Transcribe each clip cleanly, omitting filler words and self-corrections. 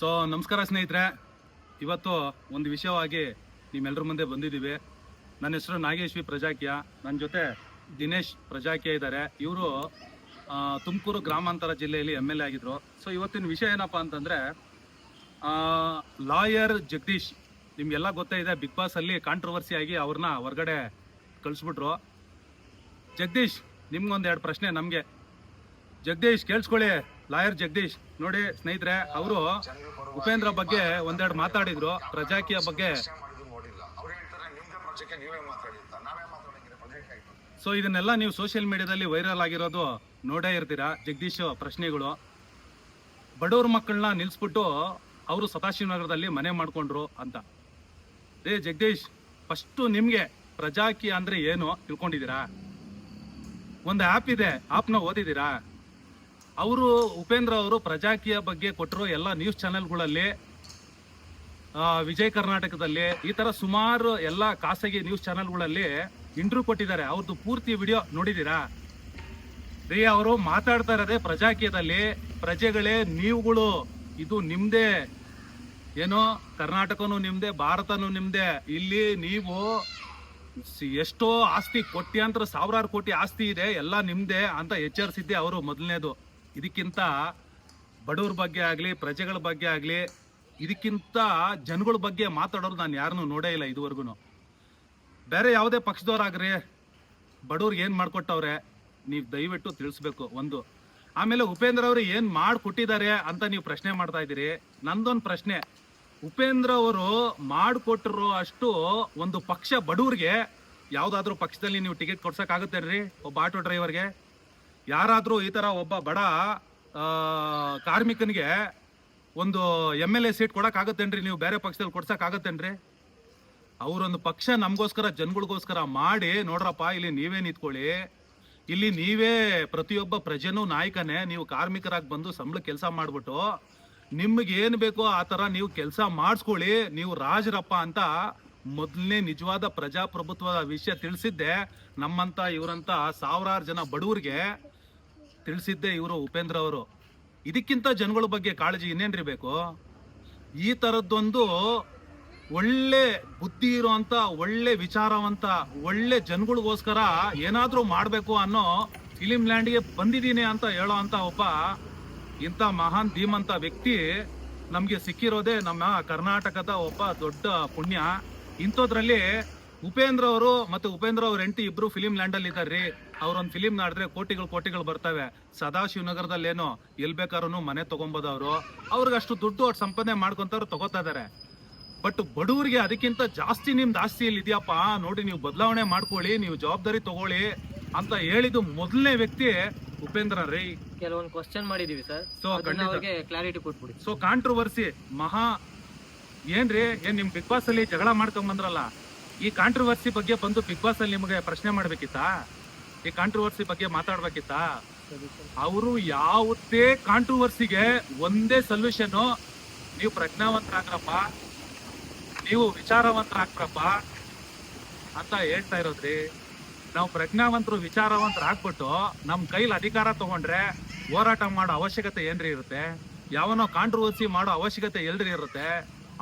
ನಮಸ್ಕಾರ ಸ್ನೇಹಿತರೆ. ಇವತ್ತು ಒಂದು ವಿಷಯವಾಗಿ ನಿಮ್ಮೆಲ್ಲರ ಮುಂದೆ ಬಂದಿದ್ದೀವಿ. ನನ್ನ ಹೆಸರು ನಾಗೇಶ್ ವಿ ಪ್ರಜಾಕಿಯ. ನನ್ನ ಜೊತೆ ದಿನೇಶ್ ಪ್ರಜಾಕಿಯ ಇದ್ದಾರೆ. ಇವರು ತುಮಕೂರು ಗ್ರಾಮಾಂತರ ಜಿಲ್ಲೆಯಲ್ಲಿ MLA ಆಗಿದ್ರು. ಇವತ್ತಿನ ವಿಷಯ ಏನಪ್ಪ ಅಂತಂದರೆ, ಲಾಯರ್ ಜಗದೀಶ್ ನಿಮಗೆಲ್ಲ ಗೊತ್ತೇ ಇದೆ. ಬಿಗ್ ಬಾಸ್ ಅಲ್ಲಿ ಕಾಂಟ್ರವರ್ಸಿ ಆಗಿ ಅವ್ರನ್ನ ಹೊರಗಡೆ ಕಳಿಸ್ಬಿಟ್ರು. ಜಗದೀಶ್, ನಿಮ್ಗೊಂದೆರಡು ಪ್ರಶ್ನೆ ನಮಗೆ. ಜಗದೀಶ್ ಕೇಳಿಸ್ಕೊಳ್ಳಿ. ಲಾಯರ್ ಜಗದೀಶ್ ನೋಡಿ ಸ್ನೇಹಿತರೆ, ಅವರು ಉಪೇಂದ್ರ ಬಗ್ಗೆ ಒಂದೆರಡು ಮಾತಾಡಿದ್ರು. ಪ್ರಜಾಕಿಯ ಬಗ್ಗೆ ಇದನ್ನೆಲ್ಲ ನೀವು ಸೋಷಿಯಲ್ ಮೀಡಿಯಾದಲ್ಲಿ ವೈರಲ್ ಆಗಿರೋದು ನೋಡೇ ಇರ್ತೀರಾ. ಜಗದೀಶ್ ಪ್ರಶ್ನೆಗಳು, ಬಡವ್ರ ಮಕ್ಕಳನ್ನ ನಿಲ್ಸ್ಬಿಟ್ಟು ಅವರು ಸದಾಶಿವನಗರದಲ್ಲಿ ಮನೆ ಮಾಡ್ಕೊಂಡ್ರು ಅಂತ. ಜಗದೀಶ್, ಫಸ್ಟು ನಿಮ್ಗೆ ಪ್ರಜಾಕಿ ಅಂದ್ರೆ ಏನು ತಿಳ್ಕೊಂಡಿದ್ದೀರಾ? ಒಂದು ಆ್ಯಪ್ ಇದೆ, ಆಪ್ನ ಓದಿದ್ದೀರಾ? ಅವರು ಉಪೇಂದ್ರ ಅವರು ಪ್ರಜಾಕಿಯ ಬಗ್ಗೆ ಕೊಟ್ಟರು ಎಲ್ಲ ನ್ಯೂಸ್ ಚಾನೆಲ್ಗಳಲ್ಲಿ, ವಿಜಯ್ ಕರ್ನಾಟಕದಲ್ಲಿ, ಈ ಥರ ಸುಮಾರು ಎಲ್ಲ ಖಾಸಗಿ ನ್ಯೂಸ್ ಚಾನೆಲ್ಗಳಲ್ಲಿ ಇಂಟರ್ವ್ಯೂ ಕೊಟ್ಟಿದ್ದಾರೆ. ಅವ್ರದ್ದು ಪೂರ್ತಿ ವಿಡಿಯೋ ನೋಡಿದ್ದೀರಾ? ಅವರು ಮಾತಾಡ್ತಾ ಇರೋದೇ ಪ್ರಜಾಕೀಯದಲ್ಲಿ. ಪ್ರಜೆಗಳೇ ನೀವುಗಳು, ಇದು ನಿಮ್ದೇ, ಏನೋ ಕರ್ನಾಟಕನೂ ನಿಮ್ದೇ, ಭಾರತನೂ ನಿಮ್ದೇ. ಇಲ್ಲಿ ನೀವು ಎಷ್ಟೋ ಆಸ್ತಿ, ಕೋಟ್ಯಾಂತರ ಸಾವಿರಾರು ಕೋಟಿ ಆಸ್ತಿ ಇದೆ, ಎಲ್ಲ ನಿಮ್ದೇ ಅಂತ ಎಚ್ಚರಿಸಿದ್ದೆ ಅವರು ಮೊದಲನೇದು. ಇದಕ್ಕಿಂತ ಬಡವ್ರ ಬಗ್ಗೆ ಆಗಲಿ, ಪ್ರಜೆಗಳ ಬಗ್ಗೆ ಆಗಲಿ, ಇದಕ್ಕಿಂತ ಜನಗಳ ಬಗ್ಗೆ ಮಾತಾಡೋರು ನಾನು ಯಾರನ್ನೂ ನೋಡೇ ಇಲ್ಲ ಇದುವರೆಗೂ. ಬೇರೆ ಯಾವುದೇ ಪಕ್ಷದವ್ರಾಗ್ರಿ ಬಡವ್ರಿಗೆ ಏನು ಮಾಡಿಕೊಟ್ಟವ್ರೆ ನೀವು ದಯವಿಟ್ಟು ತಿಳಿಸ್ಬೇಕು ಒಂದು. ಆಮೇಲೆ ಉಪೇಂದ್ರ ಅವರು ಏನು ಮಾಡಿಕೊಟ್ಟಿದ್ದಾರೆ ಅಂತ ನೀವು ಪ್ರಶ್ನೆ ಮಾಡ್ತಾ ಇದ್ದೀರಿ. ನಂದೊಂದು ಪ್ರಶ್ನೆ, ಉಪೇಂದ್ರ ಅವರು ಮಾಡಿಕೊಟ್ಟಿರೋ ಅಷ್ಟು ಒಂದು ಪಕ್ಷ ಬಡವ್ರಿಗೆ ಯಾವುದಾದ್ರೂ ಪಕ್ಷದಲ್ಲಿ ನೀವು ಟಿಕೆಟ್ ಕೊಡ್ಸೋಕ್ಕಾಗುತ್ತೇನ್ರಿ? ಒಬ್ಬ ಆಟೋ ಡ್ರೈವರ್ಗೆ, ಯಾರಾದರೂ ಈ ಥರ ಒಬ್ಬ ಬಡ ಕಾರ್ಮಿಕನಿಗೆ ಒಂದು MLA ಸೀಟ್ ಕೊಡೋಕ್ಕಾಗತ್ತೇನ್ರಿ? ನೀವು ಬೇರೆ ಪಕ್ಷದಲ್ಲಿ ಕೊಡ್ಸೋಕ್ಕಾಗತ್ತೇನ್ರಿ? ಅವರೊಂದು ಪಕ್ಷ ನಮಗೋಸ್ಕರ, ಜನಗಳಿಗೋಸ್ಕರ ಮಾಡಿ ನೋಡ್ರಪ್ಪ, ಇಲ್ಲಿ ನೀವೇ ನಿಂತ್ಕೊಳ್ಳಿ, ಇಲ್ಲಿ ನೀವೇ ಪ್ರತಿಯೊಬ್ಬ ಪ್ರಜೆನೂ ನಾಯಕನೇ. ನೀವು ಕಾರ್ಮಿಕರಾಗಿ ಬಂದು ಸಂಬಳ ಕೆಲಸ ಮಾಡಿಬಿಟ್ಟು ನಿಮಗೇನು ಬೇಕೋ ಆ ಥರ ನೀವು ಕೆಲಸ ಮಾಡಿಸ್ಕೊಳ್ಳಿ, ನೀವು ರಾಜರಪ್ಪ ಅಂತ ಮೊದಲನೇ ನಿಜವಾದ ಪ್ರಜಾಪ್ರಭುತ್ವದ ವಿಷಯ ತಿಳಿಸಿದ್ದೆ ನಮ್ಮಂತ ಇವರಂತ ಸಾವಿರಾರು ಜನ ಬಡವ್ರಿಗೆ ತಿಳಿಸಿದ್ದೆ ಇವರು ಉಪೇಂದ್ರ ಅವರು. ಇದಕ್ಕಿಂತ ಜನಗಳ ಬಗ್ಗೆ ಕಾಳಜಿ ಇನ್ನೇನ್ರಿ ಬೇಕು? ಈ ಥರದ್ದೊಂದು ಒಳ್ಳೆ ಬುದ್ಧಿ ಇರುವಂತ, ಒಳ್ಳೆ ವಿಚಾರವಂತ, ಒಳ್ಳೆ ಜನಗಳಿಗೋಸ್ಕರ ಏನಾದರೂ ಮಾಡಬೇಕು ಅನ್ನೋ ಫಿಲಿಂ ಲ್ಯಾಂಡ್ಗೆ ಬಂದಿದ್ದೀನಿ ಅಂತ ಹೇಳೋ ಅಂತ ಒಬ್ಬ ಇಂಥ ಮಹಾನ್ ಧೀಮಂತ ವ್ಯಕ್ತಿ ನಮಗೆ ಸಿಕ್ಕಿರೋದೇ ನಮ್ಮ ಕರ್ನಾಟಕದ ಒಬ್ಬ ದೊಡ್ಡ ಪುಣ್ಯ. ಇಂಥದ್ರಲ್ಲಿ ಉಪೇಂದ್ರ ಅವರು ಮತ್ತು ಉಪೇಂದ್ರ ಅವ್ರ ಹೆಂಡತಿ ಇಬ್ರು ಫಿಲಿಂ ಲ್ಯಾಂಡಲ್ಲಿ ಇದ್ದಾರ್ರಿ. ಅವ್ರೊಂದು ಫಿಲಿಂ ನಾಡಿದ್ರೆ ಕೋಟಿಗಳು ಬರ್ತವೆ. ಸದಾಶಿವನಗರದಲ್ಲೇನೋ ಎಲ್ ಬೇಕಾದ್ರೂ ಮನೆ ತಗೊಂಬೋದು. ಅವ್ರಿಗೆ ಅಷ್ಟು ದುಡ್ಡು ಅವ್ರು ಸಂಪಾದನೆ ಮಾಡ್ಕೊಂತವ್ರು ತಗೋತಾ ಇದಾರೆ. ಬಟ್ ಬಡವರಿಗೆ ಅದಕ್ಕಿಂತ ಜಾಸ್ತಿ ನಿಮ್ದು ಆಸ್ತಿ ಇಲ್ಲಿ ಇದೆಯಪ್ಪ, ನೋಡಿ ನೀವು ಬದಲಾವಣೆ ಮಾಡ್ಕೊಳ್ಳಿ, ನೀವು ಜವಾಬ್ದಾರಿ ತಗೊಳ್ಳಿ ಅಂತ ಹೇಳಿದ್ದು ಮೊದಲನೇ ವ್ಯಕ್ತಿ ಉಪೇಂದ್ರ ರೀ. ಕೆಲವೊಂದು ಕ್ವಶನ್ ಮಾಡಿದೀವಿ ಸರ್, ಕ್ಲಾರಿಟಿ ಕೊಟ್ಬಿಡಿ. ಕಾಂಟ್ರವರ್ಸಿ ಮಹಾ ಏನ್ರಿ? ಏನ್ ನಿಮ್ ಬಿಗ್ ಬಾಸ್ ಅಲ್ಲಿ ಜಗಳ ಮಾಡ್ಕೊಂಡ್ ಬಂದ್ರಲ್ಲ, ಈ ಕಾಂಟ್ರವರ್ಸಿ ಬಗ್ಗೆ ಬಂದು ಬಿಗ್ ಬಾಸ್ ಅಲ್ಲಿ ನಿಮಗೆ ಪ್ರಶ್ನೆ ಮಾಡ್ಬೇಕಿತ್ತಾ? ಈ ಕಾಂಟ್ರವರ್ಸಿ ಬಗ್ಗೆ ಮಾತಾಡ್ಬೇಕಿತ್ತಾ? ಅವರು ಯಾವುದೇ ಕಾಂಟ್ರವರ್ಸಿಗೆ ಒಂದೇ ಸೊಲ್ಯೂಷನ್, ನೀವು ಪ್ರಜ್ಞಾವಂತರಾಗ್ರಪ್ಪ, ನೀವು ವಿಚಾರವಂತರಾಗ್ರಪ್ಪ ಅಂತ ಹೇಳ್ತಾ ಇರೋದ್ರಿ. ನಾವು ಪ್ರಜ್ಞಾವಂತರು, ವಿಚಾರವಂತರು ಆಗ್ಬಿಟ್ಟು ನಮ್ಮ ಕೈಲಿ ಅಧಿಕಾರ ತಗೊಂಡ್ರೆ ಹೋರಾಟ ಮಾಡೋ ಅವಶ್ಯಕತೆ ಏನ್ರಿ ಇರುತ್ತೆ? ಯಾವನೋ ಕಾಂಟ್ರವರ್ಸಿ ಮಾಡೋ ಅವಶ್ಯಕತೆ ಎಲ್ರಿ ಇರುತ್ತೆ?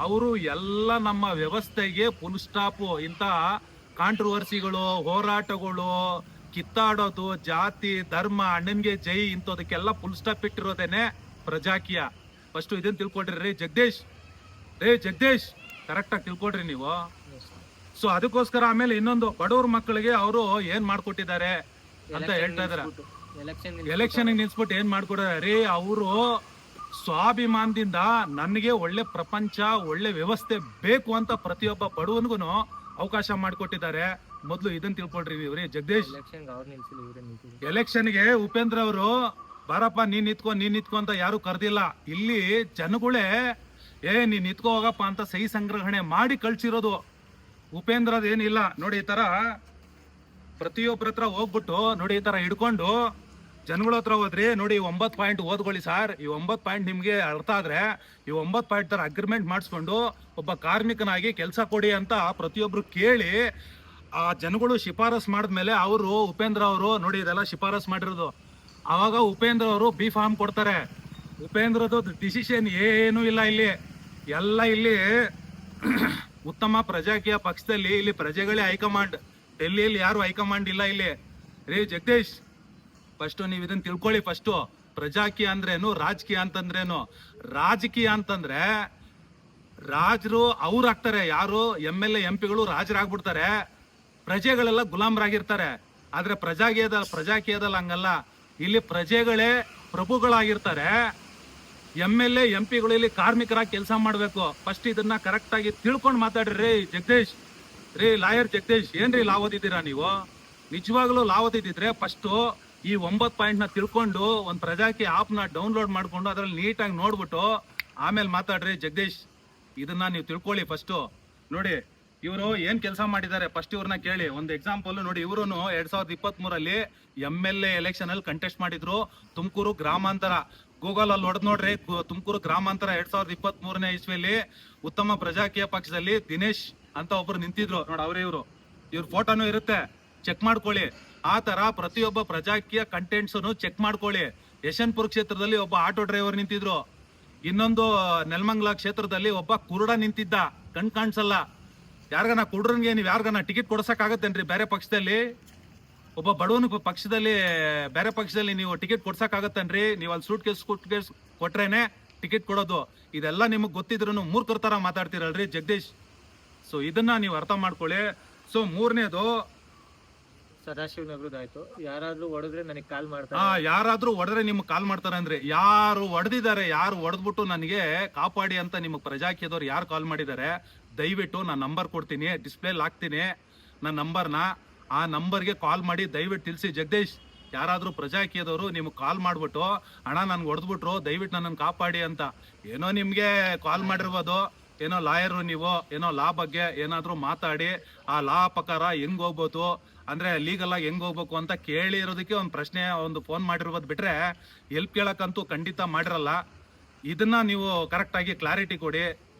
ಅವರು ಎಲ್ಲ ನಮ್ಮ ವ್ಯವಸ್ಥೆಗೆ ಫುಲ್ ಸ್ಟಾಪು. ಇಂಥ ಕಾಂಟ್ರವರ್ಸಿಗಳು, ಹೋರಾಟಗಳು, ಕಿತ್ತಾಡೋದು, ಜಾತಿ ಧರ್ಮ, ಅಣ್ಣನ್ಗೆ ಜೈ, ಇಂಥದಕ್ಕೆಲ್ಲ ಫುಲ್ ಸ್ಟಾಪ್ ಇಟ್ಟಿರೋದೇನೆ ಪ್ರಜಾಕೀಯ. ಫಸ್ಟು ಇದನ್ನ ತಿಳ್ಕೊಳ್ರಿ ಜಗದೀಶ್. ಜಗದೀಶ್, ಕರೆಕ್ಟಾಗಿ ತಿಳ್ಕೊಡ್ರಿ ನೀವು. ಅದಕ್ಕೋಸ್ಕರ ಆಮೇಲೆ ಇನ್ನೊಂದು, ಬಡವ್ರ ಮಕ್ಕಳಿಗೆ ಅವರು ಏನ್ ಮಾಡ್ಕೊಟ್ಟಿದ್ದಾರೆ ಅಂತ ಹೇಳ್ತಾ ಇದಾರೆ. ಎಲೆಕ್ಷನ್ ನಿಲ್ಸ್ಬಿಟ್ಟು ಏನ್ ಮಾಡ್ಕೊಡ್ರಿ? ಅವರು ಸ್ವಾಭಿಮಾನದಿಂದ ನನಗೆ ಒಳ್ಳೆ ಪ್ರಪಂಚ, ಒಳ್ಳೆ ವ್ಯವಸ್ಥೆ ಬೇಕು ಅಂತ ಪ್ರತಿಯೊಬ್ಬ ಬಡವನಿಗೂ ಅವಕಾಶ ಮಾಡಿಕೊಟ್ಟಿದ್ದಾರೆ. ಮೊದಲು ಇದನ್ನ ತಿಳ್ಕೊಳ್ರಿ ನೀವ್ರಿ ಜಗದೀಶ್. ಎಲೆಕ್ಷನ್ಗೆ ಉಪೇಂದ್ರ ಅವರು ಬಾರಪ್ಪ ನೀನ್ ನಿತ್ಕೊ ಅಂತ ಯಾರು ಕರೆದಿಲ್ಲ. ಇಲ್ಲಿ ಜನಗಳೇ ನೀನ್ ನಿತ್ಕೋ ಹೋಗಪ್ಪ ಅಂತ ಸಹಿ ಸಂಗ್ರಹಣೆ ಮಾಡಿ ಕಳ್ಸಿರೋದು. ಉಪೇಂದ್ರದ ಏನಿಲ್ಲ ನೋಡಿ, ಈ ತರ ಪ್ರತಿಯೊಬ್ಬರ ಹತ್ರ ಹೋಗ್ಬಿಟ್ಟು ನೋಡಿ, ಈ ತರ ಹಿಡ್ಕೊಂಡು ಜನಗಳ ಹತ್ರ ಹೋದ್ರಿ ನೋಡಿ, 9 ಪಾಯಿಂಟ್ ಓದ್ಕೊಳ್ಳಿ ಸರ್, ಈ 9 ಪಾಯಿಂಟ್ ನಿಮ್ಗೆ ಅರ್ಥ ಆದ್ರೆ ಈ 9 ಪಾಯಿಂಟ್ ತರ ಅಗ್ರಿಮೆಂಟ್ ಮಾಡಿಸ್ಕೊಂಡು ಒಬ್ಬ ಕಾರ್ಮಿಕನಾಗಿ ಕೆಲಸ ಕೊಡಿ ಅಂತ ಪ್ರತಿಯೊಬ್ರು ಕೇಳಿ ಆ ಜನಗಳು ಶಿಫಾರಸ್ ಮಾಡಿದ್ಮೇಲೆ ಉಪೇಂದ್ರ ಅವರು ನೋಡಿ ಇದೆಲ್ಲ ಶಿಫಾರಸ್ ಮಾಡಿರೋದು. ಆವಾಗ ಉಪೇಂದ್ರ ಅವರು B ಫಾರ್ಮ್ ಕೊಡ್ತಾರೆ. ಉಪೇಂದ್ರದ್ದು ಡಿಸಿಷನ್ ಏನೂ ಇಲ್ಲ ಇಲ್ಲಿ. ಎಲ್ಲ ಇಲ್ಲಿ ಉತ್ತಮ ಪ್ರಜಾಕೀಯ ಪಕ್ಷದಲ್ಲಿ ಇಲ್ಲಿ ಪ್ರಜೆಗಳೇ ಹೈಕಮಾಂಡ್. ಡೆಲ್ಲಿಯಲ್ಲಿ ಯಾರು ಹೈಕಮಾಂಡ್ ಇಲ್ಲ ಇಲ್ಲಿ. ರೀ ಜಗದೀಶ್, ಫಸ್ಟ್ ನೀವು ಇದನ್ನ ತಿಳ್ಕೊಳ್ಳಿ. ಫಸ್ಟು ಪ್ರಜಾಕೀಯ ಅಂದ್ರೇನು, ರಾಜಕೀಯ ಅಂತಂದ್ರೇನು. ರಾಜಕೀಯ ಅಂತಂದ್ರೆ ರಾಜರು ಅವ್ರು ಆಗ್ತಾರೆ, ಯಾರು MLA MP ಗಳು ರಾಜರಾಗ್ಬಿಡ್ತಾರೆ, ಪ್ರಜೆಗಳೆಲ್ಲ ಗುಲಾಮರಾಗಿರ್ತಾರೆ. ಆದ್ರೆ ಪ್ರಜಾಕೀಯದಲ್ಲಿ ಹಂಗಲ್ಲ. ಇಲ್ಲಿ ಪ್ರಜೆಗಳೇ ಪ್ರಭುಗಳಾಗಿರ್ತಾರೆ. MLA MP ಗಳು ಇಲ್ಲಿ ಕಾರ್ಮಿಕರಾಗಿ ಕೆಲಸ ಮಾಡ್ಬೇಕು. ಫಸ್ಟ್ ಇದನ್ನ ಕರೆಕ್ಟ್ ಆಗಿ ತಿಳ್ಕೊಂಡು ಮಾತಾಡ್ರಿ ಜಗದೀಶ್. ರೀ ಲಾಯರ್ ಜಗದೀಶ್, ಏನ್ರಿ ಲಾ ಓದಿದ್ದೀರಾ ನೀವು? ನಿಜವಾಗ್ಲೂ ಲಾ ಓದಿದ್ರೆ ಫಸ್ಟ್ ಈ 9 ಪಾಯಿಂಟ್ನ ತಿಳ್ಕೊಂಡು ಒಂದು ಪ್ರಜಾಕೀಯ ಆಪ್ನ ಡೌನ್ಲೋಡ್ ಮಾಡ್ಕೊಂಡು ಅದ್ರಲ್ಲಿ ನೀಟಾಗಿ ನೋಡ್ಬಿಟ್ಟು ಆಮೇಲೆ ಮಾತಾಡ್ರಿ ಜಗದೀಶ್. ಇದನ್ನ ನೀವು ತಿಳ್ಕೊಳ್ಳಿ ಫಸ್ಟು. ನೋಡಿ ಇವರು ಏನ್ ಕೆಲಸ ಮಾಡಿದ್ದಾರೆ ಫಸ್ಟ್ ಇವ್ರನ್ನ ಕೇಳಿ. ಒಂದು ಎಕ್ಸಾಂಪಲ್ ನೋಡಿ, ಇವರು 2023 MLA ಎಲೆಕ್ಷನ್ ಅಲ್ಲಿ ಕಂಟೆಸ್ಟ್ ಮಾಡಿದ್ರು. ತುಮಕೂರು ಗ್ರಾಮಾಂತರ, ಗೂಗಲ್ ಅಲ್ಲಿ ಹೊಡೆದ್ ನೋಡ್ರಿ, ತುಮಕೂರು ಗ್ರಾಮಾಂತರ 2023ನೇ ಇಸ್ವಿಯಲ್ಲಿ ಉತ್ತಮ ಪ್ರಜಾಕೀಯ ಪಕ್ಷದಲ್ಲಿ ದಿನೇಶ್ ಅಂತ ಒಬ್ರು ನಿಂತಿದ್ರು ನೋಡಿ. ಇವ್ರ ಫೋಟೋನು ಇರುತ್ತೆ, ಚೆಕ್ ಮಾಡ್ಕೊಳ್ಳಿ. ಆ ತರ ಪ್ರತಿಯೊಬ್ಬ ಪ್ರಜಾಕೀಯ ಕಂಟೆಂಟ್ಸ್ ಚೆಕ್ ಮಾಡ್ಕೊಳ್ಳಿ. ಯಶವಂತಪುರ ಕ್ಷೇತ್ರದಲ್ಲಿ ಒಬ್ಬ ಆಟೋ ಡ್ರೈವರ್ ನಿಂತಿದ್ರು. ಇನ್ನೊಂದು ನೆಲಮಂಗಲ ಕ್ಷೇತ್ರದಲ್ಲಿ ಒಬ್ಬ ಕುರುಡ ನಿಂತಿದ್ದ, ಕಣ್ ಕಾಣಿಸಲ್ಲ. ಯಾರಿಗಾನ ಕುರುಡನ್ಗೆ ನೀವು ಯಾರಿಗಾನ ಟಿಕೆಟ್ ಕೊಡ್ಸಕ್ ಆಗತ್ತೇನ್ರಿ? ಬೇರೆ ಪಕ್ಷದಲ್ಲಿ ಒಬ್ಬ ಬಡವನ ಪಕ್ಷದಲ್ಲಿ, ಬೇರೆ ಪಕ್ಷದಲ್ಲಿ ನೀವು ಟಿಕೆಟ್ ಕೊಡ್ಸಕ್ ಆಗತ್ತೇನ್ರಿ? ನೀವು ಅಲ್ಲಿ ಸೂಟ್ ಕೇಸ್ ಕೊಟ್ರೇನೆ ಟಿಕೆಟ್ ಕೊಡೋದು. ಇದೆಲ್ಲ ನಿಮಗ್ ಗೊತ್ತಿದ್ರು ಮೂರ್ಖರ ತರ ಮಾತಾಡ್ತಿರಲ್ರಿ ಜಗದೀಶ್. ಸೊ ಇದನ್ನ ನೀವು ಅರ್ಥ ಮಾಡ್ಕೊಳ್ಳಿ. ಸೊ ಮೂರನೇದು, ಸದಾಶಿವ ನಗರದಾಯ್ತು. ಯಾರಾದ್ರೂ ಹೊಡೆದ್ರೆ ನನಗೆ ಕಾಲ್ ಮಾಡ್ತಾರೆ. ಯಾರಾದ್ರೂ ಹೊಡೆದ್ರೆ ನಿಮ್ಗೆ ಕಾಲ್ ಮಾಡ್ತಾರೆ ಅಂದ್ರೆ, ಯಾರು ಹೊಡೆದಿದ್ದಾರೆ, ಯಾರು ಹೊಡೆದ್ಬಿಟ್ಟು ನನಗೆ ಕಾಪಾಡಿ ಅಂತ ನಿಮಗೆ ಪ್ರಜಾಕೀಯದವ್ರು ಯಾರು ಕಾಲ್ ಮಾಡಿದ್ದಾರೆ, ದಯವಿಟ್ಟು ನಾನು ನಂಬರ್ ಕೊಡ್ತೀನಿ, ಡಿಸ್ಪ್ಲೇ ಹಾಕ್ತೀನಿ ನನ್ನ ನಂಬರ್ನ. ಆ ನಂಬರ್ಗೆ ಕಾಲ್ ಮಾಡಿ ದಯವಿಟ್ಟು ತಿಳಿಸಿ ಜಗದೀಶ್. ಯಾರಾದ್ರೂ ಪ್ರಜಾಕೀಯದವರು ನಿಮ್ಗೆ ಕಾಲ್ ಮಾಡ್ಬಿಟ್ಟು ಅಣ್ಣ ನನ್ಗೆ ಹೊಡೆದ್ಬಿಟ್ರು, ದಯವಿಟ್ಟು ನನ್ನನ್ನು ಕಾಪಾಡಿ ಅಂತ. ಏನೋ ನಿಮ್ಗೆ ಕಾಲ್ ಮಾಡಿರ್ಬೋದು, ಏನೋ ಲಾಯರು ನೀವು, ಏನೋ ಲಾ ಬಗ್ಗೆ ಏನಾದ್ರೂ ಮಾತಾಡಿ ಆ ಲಾ ಪ್ರಕಾರ ಹೆಂಗ್ ಹೋಗ್ಬೋದು ಅಂದ್ರೆ ಲೀಗಲ್ ಆಗಿ ಹೆಂಗ್ ಹೋಗ್ಬೇಕು ಅಂತ ಕೇಳಿರೋದಕ್ಕೆ ಒಂದು ಪ್ರಶ್ನೆ, ಒಂದು ಫೋನ್ ಮಾಡಿರ್ಬೋದು ಬಿಟ್ರೆ ಎಲ್ಪ್ ಕೇಳಕ್ಕಂತೂ ಖಂಡಿತ ಮಾಡಿರಲ್ಲ. ಇದನ್ನ ನೀವು ಕರೆಕ್ಟ್ ಆಗಿ ಕ್ಲಾರಿಟಿ ಕೊಡಿ.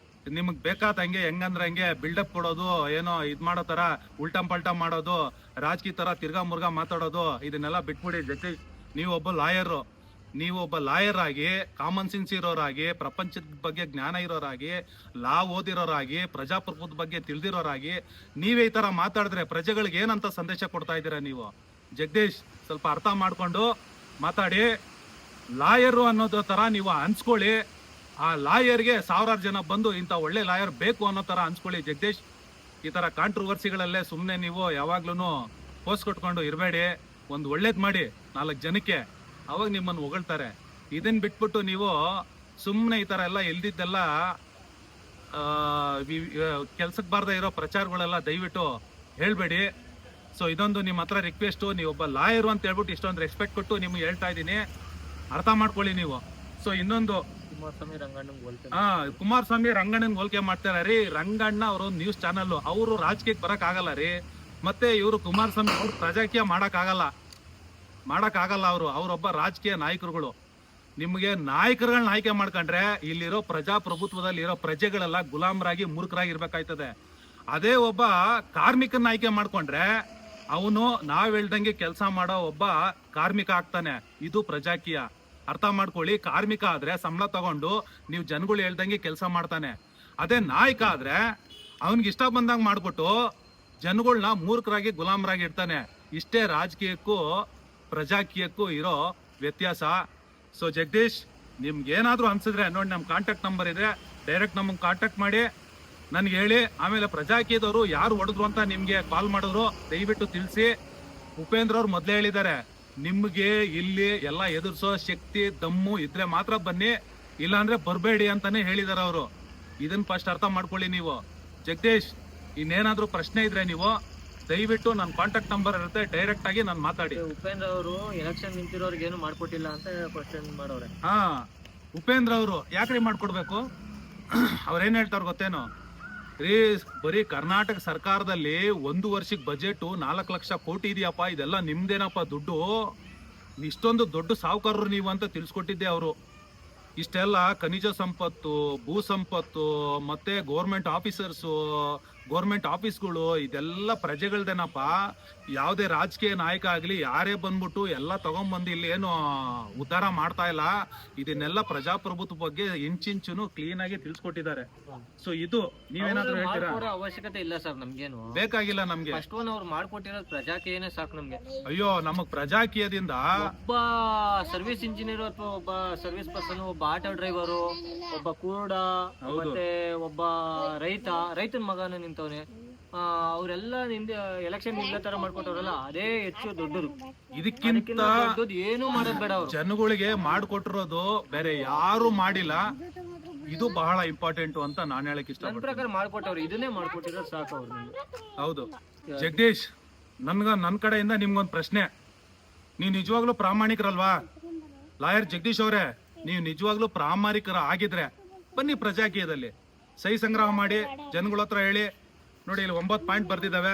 ನಿಮಗ್ ಬೇಕಾದಂಗೆ ಹೆಂಗಂದ್ರೆ ಹಂಗೆ ಬಿಲ್ಡಪ್ ಕೊಡೋದು, ಏನೋ ಇದ್ ಮಾಡೋ ತರ ಉಲ್ಟಂ ಪಲ್ಟಾ ಮಾಡೋದು, ರಾಜಕೀಯ ತರ ತಿರ್ಗಾ ಮುರ್ಗಾ ಮಾತಾಡೋದು, ಇದನ್ನೆಲ್ಲ ಬಿಟ್ಬಿಡಿ ಜಗದೀಶ್. ನೀವು ಒಬ್ಬ ಲಾಯರ್ ಆಗಿ, ಕಾಮನ್ ಸೆನ್ಸ್ ಇರೋರಾಗಿ, ಪ್ರಪಂಚದ ಬಗ್ಗೆ ಜ್ಞಾನ ಇರೋರಾಗಿ, ಲಾ ಓದಿರೋರಾಗಿ, ಪ್ರಜಾಪ್ರಭುತ್ವದ ಬಗ್ಗೆ ತಿಳಿದಿರೋರಾಗಿ ನೀವೇ ಈ ತರ ಮಾತಾಡಿದ್ರೆ ಪ್ರಜೆಗಳಿಗೆ ಏನಂತ ಸಂದೇಶ ಕೊಡ್ತಾ ಇದ್ದೀರಾ ನೀವು? ಜಗದೀಶ್, ಸ್ವಲ್ಪ ಅರ್ಥ ಮಾಡ್ಕೊಂಡು ಮಾತಾಡಿ. ಲಾಯರು ಅನ್ನೋದು ತರ ನೀವು ಅನ್ಸ್ಕೊಳ್ಳಿ. ಆ ಲಾಯರ್ಗೆ 1000 ಜನ ಬಂದು ಇಂಥ ಒಳ್ಳೆ ಲಾಯರ್ ಬೇಕು ಅನ್ನೋ ತರ ಅನ್ಸ್ಕೊಳ್ಳಿ ಜಗದೀಶ್. ಈ ತರ ಕಾಂಟ್ರವರ್ಸಿಗಳಲ್ಲೇ ಸುಮ್ಮನೆ ನೀವು ಯಾವಾಗ್ಲೂ ಪೋಸ್ಟ್ ಕೊಟ್ಕೊಂಡು ಇರಬೇಡಿ. ಒಂದು ಒಳ್ಳೇದ್ ಮಾಡಿ 4 ಜನಕ್ಕೆ, ಅವಾಗ ನಿಮ್ಮನ್ನು ಹೊಗಳ್ತಾರೆ. ಇದನ್ನ ಬಿಟ್ಬಿಟ್ಟು ನೀವು ಸುಮ್ಮನೆ ಈ ತರ ಎಲ್ಲ ಎಲ್ದಿದ್ದೆಲ್ಲ ಕೆಲ್ಸಕ್ಕೆ ಬಾರ್ದೇ ಇರೋ ಪ್ರಚಾರಗಳೆಲ್ಲ ದಯವಿಟ್ಟು ಹೇಳ್ಬೇಡಿ. ಸೊ ಇದೊಂದು ನಿಮ್ಮ ಹತ್ರ ರಿಕ್ವೆಸ್ಟು. ನೀವೊಬ್ಬ ಲಾಯರು ಅಂತ ಹೇಳ್ಬಿಟ್ಟು ಇಷ್ಟೊಂದು ರೆಸ್ಪೆಕ್ಟ್ ಕೊಟ್ಟು ನಿಮ್ಗೆ ಹೇಳ್ತಾ ಇದ್ದೀನಿ, ಅರ್ಥ ಮಾಡ್ಕೊಳ್ಳಿ ನೀವು. ಸೊ ಇನ್ನೊಂದು, ಕುಮಾರಸ್ವಾಮಿ ರಂಗಣ್ಣನ್ ಹೋಲಿಕೆ ಮಾಡ್ತಾರೆ ರೀ. ರಂಗಣ್ಣ ಅವರು ನ್ಯೂಸ್ ಚಾನಲ್, ಅವರು ರಾಜಕೀಯಕ್ಕೆ ಬರಕ್ ಆಗಲ್ಲ ರೀ. ಮತ್ತೆ ಇವರು ಕುಮಾರಸ್ವಾಮಿ ಅವ್ರು ಪ್ರಜಾಕೀಯ ಮಾಡಕ್ ಆಗಲ್ಲ. ಅವರೊಬ್ಬ ರಾಜಕೀಯ ನಾಯಕರುಗಳು. ನಿಮ್ಗೆ ನಾಯಕರುಗಳನ್ನ ಆಯ್ಕೆ ಮಾಡ್ಕೊಂಡ್ರೆ ಇಲ್ಲಿರೋ ಪ್ರಜಾಪ್ರಭುತ್ವದಲ್ಲಿ ಇರೋ ಪ್ರಜೆಗಳೆಲ್ಲ ಗುಲಾಮರಾಗಿ ಮೂರ್ಖರಾಗಿರ್ಬೇಕಾಯ್ತದೆ. ಅದೇ ಒಬ್ಬ ಕಾರ್ಮಿಕನ ಆಯ್ಕೆ ಮಾಡ್ಕೊಂಡ್ರೆ ಅವನು ನಾವ್ ಹೇಳ್ದಂಗೆ ಕೆಲಸ ಮಾಡೋ ಒಬ್ಬ ಕಾರ್ಮಿಕ ಆಗ್ತಾನೆ. ಇದು ಪ್ರಜಾಕೀಯ. ಅರ್ಥ ಮಾಡ್ಕೊಳ್ಳಿ. ಕಾರ್ಮಿಕ ಆದ್ರೆ ಸಂಬಳ ತಗೊಂಡು ನೀವು ಜನಗಳು ಹೇಳ್ದಂಗೆ ಕೆಲಸ ಮಾಡ್ತಾನೆ. ಅದೇ ನಾಯಕ ಆದ್ರೆ ಅವನ್ಗೆ ಇಷ್ಟ ಬಂದಂಗ ಮಾಡ್ಬಿಟ್ಟು ಜನಗಳನ್ನ ಮೂರ್ಖರಾಗಿ ಗುಲಾಮರಾಗಿ ಇಡ್ತಾನೆ. ಇಷ್ಟೇ ರಾಜಕೀಯಕ್ಕೂ ಪ್ರಜಾಕೀಯಕ್ಕೂ ಇರೋ ವ್ಯತ್ಯಾಸ. ಸೊ ಜಗದೀಶ್, ನಿಮ್ಗೆ ಏನಾದ್ರೂ ಅನ್ಸಿದ್ರೆ ನೋಡಿ, ನಮ್ಮ ಕಾಂಟ್ಯಾಕ್ಟ್ ನಂಬರ್ ಇದೆ, ಡೈರೆಕ್ಟ್ ನಮಗೆ ಕಾಂಟ್ಯಾಕ್ಟ್ ಮಾಡಿ ನನ್ಗೆ ಹೇಳಿ. ಆಮೇಲೆ ಪ್ರಜಾಕೀಯದವರು ಯಾರು ಹೊಡೆದ್ರು ಅಂತ ನಿಮ್ಗೆ ಕಾಲ್ ಮಾಡಿದ್ರು ದಯವಿಟ್ಟು ತಿಳಿಸಿ. ಉಪೇಂದ್ರ ಅವ್ರು ಮೊದಲೇ ಹೇಳಿದ್ದಾರೆ, ನಿಮ್ಗೆ ಇಲ್ಲಿ ಎಲ್ಲ ಎದುರಿಸೋ ಶಕ್ತಿ ದಮ್ಮು ಇದ್ರೆ ಮಾತ್ರ ಬನ್ನಿ, ಇಲ್ಲಾಂದ್ರೆ ಬರಬೇಡಿ ಅಂತಾನೆ ಹೇಳಿದಾರೆ ಅವರು. ಇದನ್ನ ಫಸ್ಟ್ ಅರ್ಥ ಮಾಡ್ಕೊಳ್ಳಿ ನೀವು. ಜಗದೀಶ್, ಇನ್ನೇನಾದ್ರೂ ಪ್ರಶ್ನೆ ಇದ್ರೆ ನೀವು ದಯವಿಟ್ಟು ನನ್ನ ಕಾಂಟ್ಯಾಕ್ಟ್ ನಂಬರ್ ಇರುತ್ತೆ, ಡೈರೆಕ್ಟ್ ಆಗಿ ನಾನು ಮಾತಾಡಿ. ಉಪೇಂದ್ರ ಅವರು ಎಲೆಕ್ಷನ್ ನಿಂತಿರೋರ್ಗೆ ಏನು ಮಾಡ್ಕೊಟ್ಟಿಲ್ಲ ಅಂತ ಕ್ವಶನ್ ಮಾಡೋರೆ. ಉಪೇಂದ್ರ ಅವರು ಯಾಕ್ರಿ ಮಾಡ್ಕೊಡ್ಬೇಕು? ಅವ್ರೇನ್ ಹೇಳ್ತಾರ ಗೊತ್ತೇನು ರೀ? ಬರೀ ಕರ್ನಾಟಕ ಸರ್ಕಾರದಲ್ಲಿ 1 ವರ್ಷಕ್ಕೆ ಬಜೆಟ್ 4 ಲಕ್ಷ ಕೋಟಿ ಇದೆಯಪ್ಪ. ಇದೆಲ್ಲ ನಿಮ್ದೇನಪ್ಪ ದುಡ್ಡು? ಇಷ್ಟೊಂದು ದೊಡ್ಡ ಸಾಹುಕಾರರು ನೀವು ಅಂತ ತಿಳಿಸ್ಕೊಟ್ಟಿದ್ದೆ ಅವರು. ಇಷ್ಟೆಲ್ಲ ಖನಿಜ ಸಂಪತ್ತು, ಭೂ ಸಂಪತ್ತು, ಮತ್ತೆ ಗೌರ್ಮೆಂಟ್ ಆಫೀಸರ್ಸು, ಗೋರ್ಮೆಂಟ್ ಆಫೀಸ್ಗಳು ಇದೆಲ್ಲ ಪ್ರಜೆಗಳ್ದೇನಪ್ಪ. ಯಾವುದೇ ರಾಜಕೀಯ ನಾಯಕ ಆಗ್ಲಿ ಯಾರೇ ಬಂದ್ಬಿಟ್ಟು ಎಲ್ಲ ತಗೊಂಡ್ಬಂದು ಇಲ್ಲಿ ಏನು ಉದ್ಧಾರ ಮಾಡ್ತಾ ಇಲ್ಲ. ಇದನ್ನೆಲ್ಲ ಪ್ರಜಾಪ್ರಭುತ್ವ ಬಗ್ಗೆ ಇಂಚಿಂಚುನು ಕ್ಲೀನ್ ಆಗಿ ತಿಳಿಸ್ಕೊಟ್ಟಿದ್ದಾರೆ. ಸೊ ಇದು ನೀವೇನಾದ್ರೂ ಹೇಳ್ತೀರಾ? ಮಾಡ್ಕೊಡೋ ಅವಶ್ಯಕತೆ ಇಲ್ಲ ಸರ್ ನಮ್ಗೇನು, ಬೇಕಾಗಿಲ್ಲ ನಮ್ಗೆ. ಫಸ್ಟ್ ಒನ್ ಅವ್ರು ಮಾಡ್ಕೊಟ್ಟಿರೋದು ಪ್ರಜಾಕೀಯನೇ ಸಾಕು ನಮ್ಗೆ. ಅಯ್ಯೋ ನಮಗ್ ಪ್ರಜಾಕೀಯದಿಂದ ಒಬ್ಬ ಸರ್ವಿಸ್ ಇಂಜಿನಿಯರ್ ಅಥವಾ ಒಬ್ಬ ಸರ್ವಿಸ್ ಪರ್ಸನ್, ಒಬ್ಬ ಆಟೋ ಡ್ರೈವರು, ಒಬ್ಬ ಕುರುಡ, ಮತ್ತೆ ಒಬ್ಬ ರೈತನ ಮಗನ ನಿಂತವನೆ, ಅವರೆಲ್ಲ ಎಲೆಕ್ಷನ್ ನಿಲ್ಲ ತರ ಮಾಡ್ಕೊಟ್ಟವ್ರಲ್ಲ, ಅದೇ ಹೆಚ್ಚು ದೊಡ್ಡದು. ಇದಕ್ಕಿಂತ ದೊಡ್ಡದು ಏನು ಮಾಡೋದ್ ಬೇಡ ಅವ್ರು. ಜನಗಳಿಗೆ ಮಾಡ್ಕೊಟ್ಟಿರೋದು ಬೇರೆ ಯಾರು ಮಾಡಿಲ್ಲ. ಇದು ಬಹಳ ಇಂಪಾರ್ಟೆಂಟ್ ಅಂತ ನಾನು ಹೇಳಕ್ ನನ್ ಇಷ್ಟಪಡ್ತೀನಿ. ಪ್ರಕಾರ ಮಾಡ್ಕೊಟ್ಟವ್ರು, ಇದನ್ನೇ ಮಾಡ್ಕೊಟ್ಟಿರೋದು ಸಾಕು ಅವ್ರು. ಹೌದು ಜಗದೀಶ್, ನನ್ನ ಕಡೆಯಿಂದ ನಿಮ್ಗೊಂದು ಪ್ರಶ್ನೆ. ನೀವು ನಿಜವಾಗ್ಲೂ ಪ್ರಾಮಾಣಿಕರಲ್ವಾ? ಲಾಯರ್ ಜಗದೀಶ್ ಅವರೇ, ನೀವು ನಿಜವಾಗ್ಲೂ ಪ್ರಾಮಾಣಿಕರ ಆಗಿದ್ರೆ ಬನ್ನಿ ಪ್ರಜಾಕೀಯದಲ್ಲಿ ಸಹಿ ಸಂಗ್ರಹ ಮಾಡಿ ಜನಗಳ ಹತ್ರ ಹೇಳಿ. ನೋಡಿ ಇಲ್ಲಿ 9 ಪಾಯಿಂಟ್ ಬರ್ದಿದ್ದಾವೆ.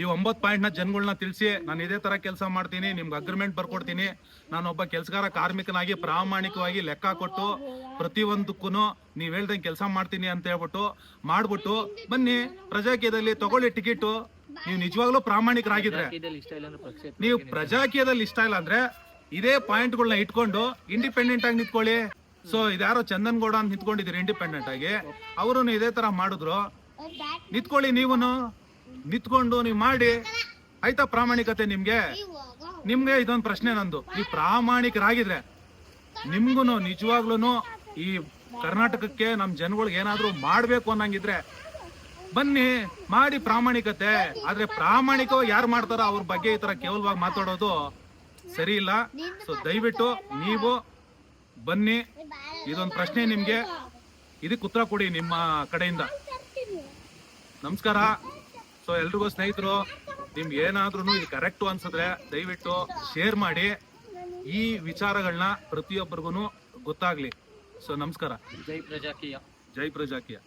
ಈ 9 ಪಾಯಿಂಟ್ನ ಜನಗಳನ್ನ ತಿಳಿಸಿ, ನಾನು ಇದೇ ತರ ಕೆಲಸ ಮಾಡ್ತೀನಿ, ನಿಮ್ಗೆ ಅಗ್ರಿಮೆಂಟ್ ಬರ್ಕೊಡ್ತೀನಿ, ನಾನೊಬ್ಬ ಕೆಲಸಗಾರ ಕಾರ್ಮಿಕನಾಗಿ ಪ್ರಾಮಾಣಿಕವಾಗಿ ಲೆಕ್ಕ ಕೊಟ್ಟು ಪ್ರತಿಯೊಂದಕ್ಕೂ ನೀವ್ ಹೇಳ್ದಂಗೆ ಕೆಲಸ ಮಾಡ್ತೀನಿ ಅಂತ ಹೇಳ್ಬಿಟ್ಟು ಮಾಡ್ಬಿಟ್ಟು ಬನ್ನಿ ಪ್ರಜಾಕೀಯದಲ್ಲಿ ತಗೊಳ್ಳಿ ಟಿಕೆಟ್. ನೀವು ನಿಜವಾಗ್ಲೂ ಪ್ರಾಮಾಣಿಕರಾಗಿದ್ರೆ. ನೀವು ಪ್ರಜಾಕೀಯದಲ್ಲಿ ಇಷ್ಟ ಇಲ್ಲ ಅಂದ್ರೆ ಇದೇ ಪಾಯಿಂಟ್ಗಳನ್ನ ಇಟ್ಕೊಂಡು ಇಂಡಿಪೆಂಡೆಂಟ್ ಆಗಿ ನಿಂತ್ಕೊಳ್ಳಿ. ಸೊ ಇದ್ಯಾರೋ ಚಂದನ್ ಗೌಡ ಅಂತ ನಿಂತ್ಕೊಂಡಿದ್ದೀರಿ ಇಂಡಿಪೆಂಡೆಂಟ್ ಆಗಿ, ಅವರು ಇದೇ ತರ ಮಾಡಿದ್ರು. ನಿಂತ್ಕೊಳ್ಳಿ, ನೀವು ನಿಂತ್ಕೊಂಡು ನೀವು ಮಾಡಿ ಆಯ್ತಾ? ಪ್ರಾಮಾಣಿಕತೆ ನಿಮ್ಗೆ ಇದೊಂದು ಪ್ರಶ್ನೆ ನಂದು. ನೀವು ಪ್ರಾಮಾಣಿಕರಾಗಿದ್ರೆ ನಿಮ್ಗೂನು ನಿಜವಾಗ್ಲೂ ಈ ಕರ್ನಾಟಕಕ್ಕೆ ನಮ್ ಜನಗಳಿಗೆ ಏನಾದ್ರೂ ಮಾಡ್ಬೇಕು ಅನ್ನಂಗಿದ್ರೆ ಬನ್ನಿ ಮಾಡಿ ಪ್ರಾಮಾಣಿಕತೆ. ಆದ್ರೆ ಪ್ರಾಮಾಣಿಕವಾಗಿ ಯಾರು ಮಾಡ್ತಾರೋ ಅವ್ರ ಬಗ್ಗೆ ಈ ತರ ಕೇವಲವಾಗಿ ಮಾತಾಡೋದು ಸರಿ ಇಲ್ಲ. ಸೊ ದಯವಿಟ್ಟು ನೀವು ಬನ್ನಿ, ಇದೊಂದು ಪ್ರಶ್ನೆ ನಿಮ್ಗೆ, ಇದಕ್ಕೆ ಉತ್ತರ ಕೊಡಿ ನಿಮ್ಮ ಕಡೆಯಿಂದ. ನಮಸ್ಕಾರ. ಸೊ ಎಲ್ರಿಗೂ ಸ್ನೇಹಿತರು, ನಿಮ್ಗೆ ಏನಾದ್ರೂ ಇದು ಕರೆಕ್ಟು ಅನ್ಸಿದ್ರೆ ದಯವಿಟ್ಟು ಶೇರ್ ಮಾಡಿ. ಈ ವಿಚಾರಗಳನ್ನ ಪ್ರತಿಯೊಬ್ಬರಿಗೂ ಗೊತ್ತಾಗ್ಲಿ. ಸೊ ನಮಸ್ಕಾರ. ಜೈ ಪ್ರಜಾಕೀಯ. ಜೈ ಪ್ರಜಾಕೀಯ.